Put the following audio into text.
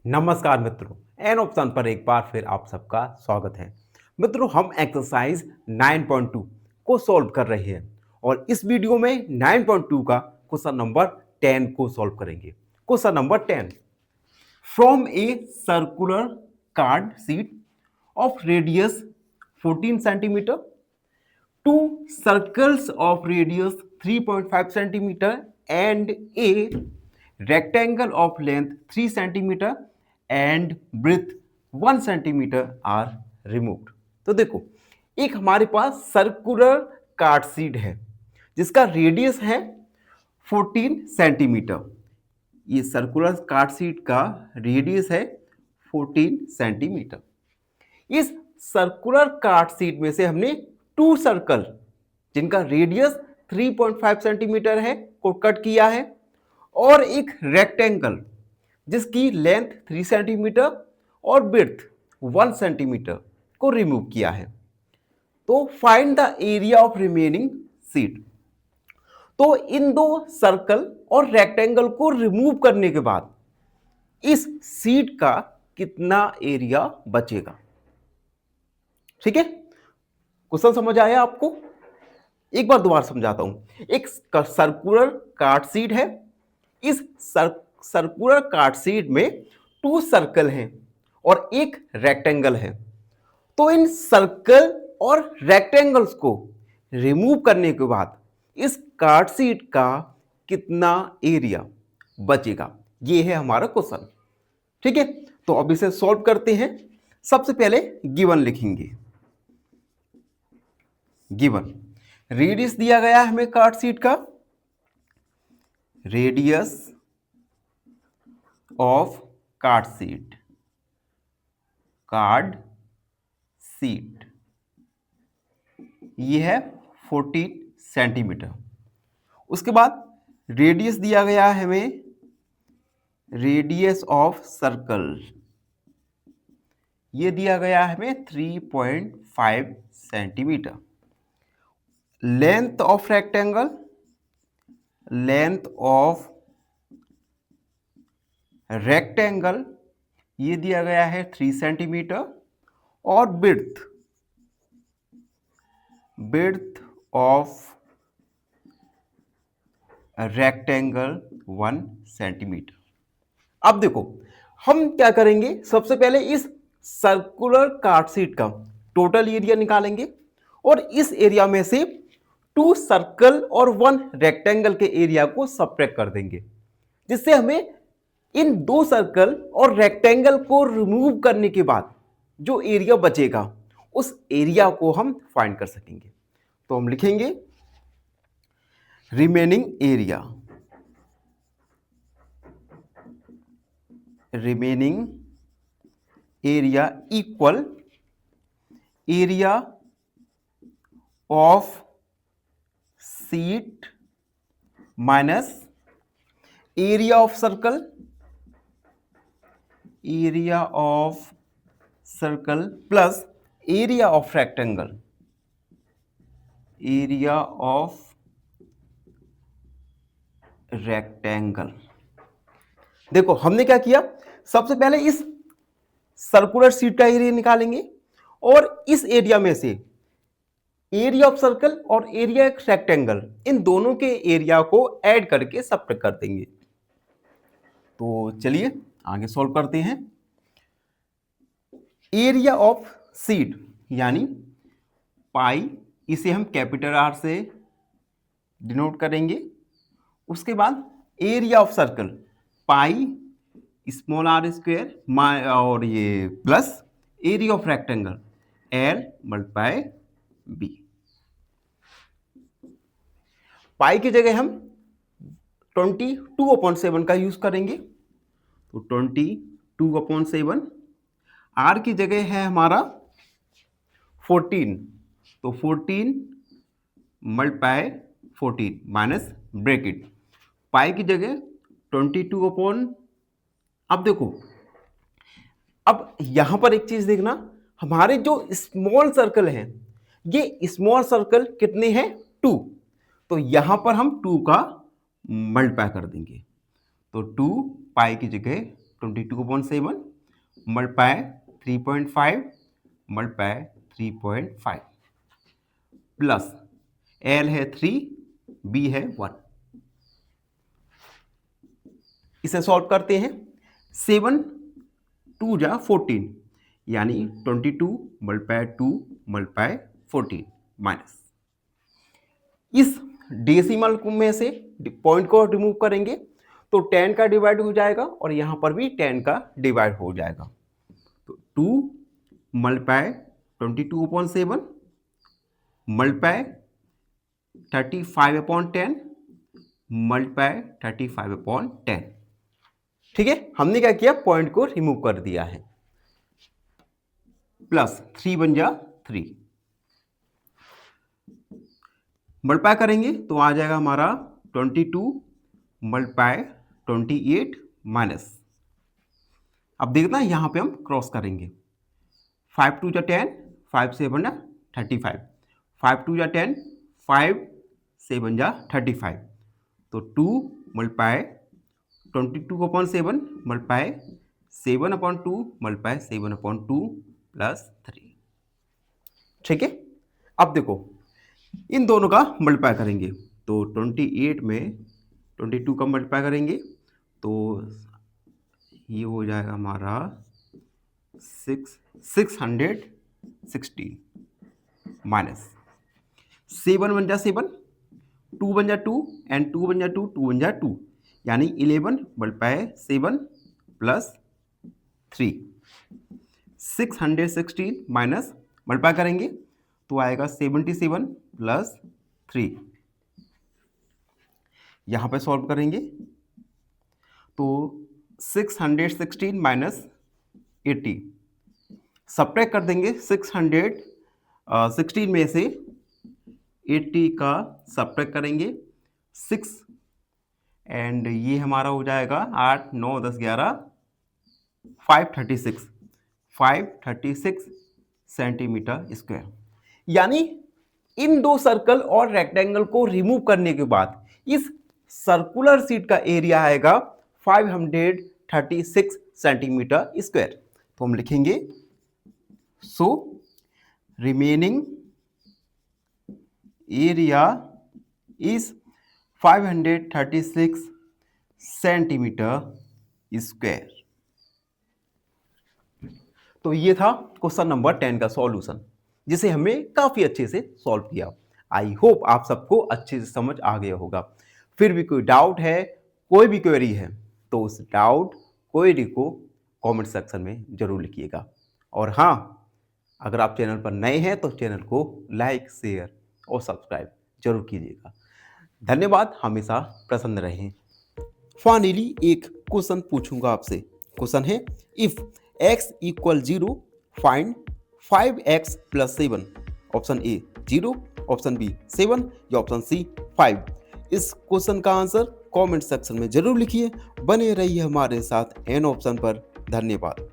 नमस्कार मित्रों, an option पर एक बार फिर आप सबका स्वागत है। मित्रों, हम एक्सरसाइज 9.2 को सॉल्व कर रहे हैं और इस वीडियो में 9.2 का क्वेश्चन नंबर 10 को सॉल्व करेंगे। Question number 10, from a circular card sheet of radius 14 centimetre, to circles of radius 3.5 centimetre and A rectangle of length 3 centimeter and breadth 1 centimeter are removed। तो देखो, एक हमारे पास सर्कुलर कार्ड शीट है जिसका radius है 14 centimetre. ये circular card sheet का radius है 14 सेंटीमीटर। इस सर्कुलर कार्ड शीट में से हमने टू सर्कल जिनका रेडियस 3.5 सेंटीमीटर है को कट किया है और एक रेक्टेंगल जिसकी लेंथ 3 सेंटीमीटर और विड्थ 1 सेंटीमीटर को रिमूव किया है। तो find the area of remaining sheet. तो इन दो सर्कल और रेक्टेंगल को रिमूव करने के बाद इस शीट का कितना एरिया बचेगा। ठीक है, क्वेश्चन समझ आया आपको? एक बार दोबारा समझाता हूं। एक सर्कुलर कार्ड शीट है। इस सर्कुलर कार्ड शीट में टू सर्कल हैं और एक रेक्टेंगल है। तो इन सर्कल और रेक्टेंगल्स को रिमूव करने के बाद इस कार्ड शीट का कितना एरिया बचेगा, ये है हमारा क्वेश्चन। ठीक है, तो अब इसे सॉल्व करते हैं। सबसे पहले गिवन लिखेंगे। गिवन रेडियस दिया गया है हमें कार्ड शीट का, रेडियस ऑफ कार्ड शीट ये है 14 सेंटीमीटर। उसके बाद रेडियस दिया गया है हमें, रेडियस ऑफ सर्कल ये दिया गया है हमें 3.5 centimetre. Length of rectangle, length of rectangle ये दिया गया है 3 सेंटीमीटर और विड्थ ऑफ रेक्टेंगल 1 सेंटीमीटर। अब देखो, हम क्या करेंगे, सबसे पहले इस सर्कुलर कार्ड शीट का टोटल एरिया निकालेंगे और इस एरिया में से टू सर्कल और वन रेक्टेंगल के एरिया को सब्ट्रैक्ट कर देंगे, जिससे हमें इन दो सर्कल और रेक्टेंगल को रिमूव करने के बाद जो एरिया बचेगा उस एरिया को हम फाइंड कर सकेंगे। तो हम लिखेंगे remaining area, equal area of sheet minus area of circle plus area of rectangle, देखो हमने क्या किया, सबसे पहले इस सर्कुलर शीट का एरिया निकालेंगे और इस एरिया में से एरिया ऑफ सर्कल और एरिया ऑफ रेक्टेंगल इन दोनों के एरिया को ऐड करके सब्ट्रैक्ट कर देंगे। तो चलिए आगे सॉल्व करते हैं। एरिया ऑफ शीट यानी पाई, इसे हम कैपिटल आर से डिनोट करेंगे। उसके बाद area of circle pi small r square और ये plus area of rectangle L multiply B. Pi की जगह हम 22/7 का यूज करेंगे, तो 22/7। आर की जगह है हमारा 14, तो 14 मल्टीप्लाई 14 माइनस ब्रैकेट पाई की जगह 22 अब देखो, अब यहां पर एक चीज देखना, हमारे जो स्मॉल सर्कल हैं ये स्मॉल सर्कल कितने हैं, 2, तो यहां पर हम 2 का मल्टीप्लाई कर देंगे, तो 2 पाई की जगह 22/7 मल्टीप्लाई 3.5 मल्टीप्लाई 3.5 प्लस L है 3, B है 1। इसे सॉल्व करते हैं। 7 2 जा 14 यानी 22 मल्टीप्लाई 2 मल्टीप्लाई 14 माइनस इस डेसिमल में से पॉइंट को रिमूव करेंगे तो 10 का डिवाइड हो जाएगा और यहां पर भी 10 का डिवाइड हो जाएगा। तो 2 मल्टीप्लाई 22/7 मल्टीप्लाई 35/10 मल्टीप्लाई 35/10। ठीक है, हमने क्या किया, पॉइंट को रिमूव कर दिया है। प्लस 3 बन जा 3 मल्टीप्लाई करेंगे तो आ जाएगा हमारा 22 मल्टीप्लाई 28 माइनस, अब देखना यहां पे हम क्रॉस करेंगे। 5 2 जा 10, 5 7 जा 35, 5 2 जा 10, 5 7 जा 35, तो 2 मल्टीप्लाई 22/7 मल्टीप्लाई 7/2 मल्टीप्लाई 7/2 प्लस 3। ठीक है, अब देखो इन दोनों का मल्टीप्लाई करेंगे तो 28 में 22 का मल्टीप्लाई करेंगे तो ये हो जाएगा हमारा 616 माइनस 7 बन जा 7, 2 बन जा 2 एंड 2 बन जा 2, 2 बन जा 2 यानी 11 मल्टीप्लाई 7 प्लस 3। 616 माइनस मल्टीप्लाई करेंगे तो आएगा 77 प्लस 3। यहां पे सॉल्व करेंगे तो 616 माइनस 80 सब्ट्रैक्ट कर देंगे। 616 में से 80 का सब्ट्रैक्ट करेंगे 6 एंड ये हमारा हो जाएगा 8 9 10 11 536 सेंटीमीटर स्क्वायर। यानी इन दो सर्कल और रेक्टेंगल को रिमूव करने के बाद इस सर्कुलर शीट का एरिया आएगा 536 सेंटीमीटर स्क्वायर। तो हम लिखेंगे so remaining area is 536 centimetre square. तो ये था क्वेश्चन नंबर 10 का सॉल्यूशन, जिसे हमें काफी अच्छे से सॉल्व किया। आई होप आप सबको अच्छे से समझ आ गया होगा। फिर भी कोई डाउट है, कोई भी क्वेरी है, तो उस डाउट क्वेरी को कमेंट सेक्शन में जरूर लिखिएगा। और हाँ, अगर आप चैनल पर नए हैं तो चैनल को लाइक शेयर और सब्सक्राइब जरूर कीजिएगा। धन्यवाद, हमेशा प्रसन्न रहें। फाइनली एक क्वेश्चन पूछूंगा आपसे। क्वेश्चन है if x = 0 find 5x + 7। Option A 0, option B 7 या ऑप्शन सी 5। इस क्वेश्चन का आंसर कमेंट सेक्शन में जरूर लिखिए। बने रहिए हमारे साथ एन ऑप्शन पर। धन्यवाद।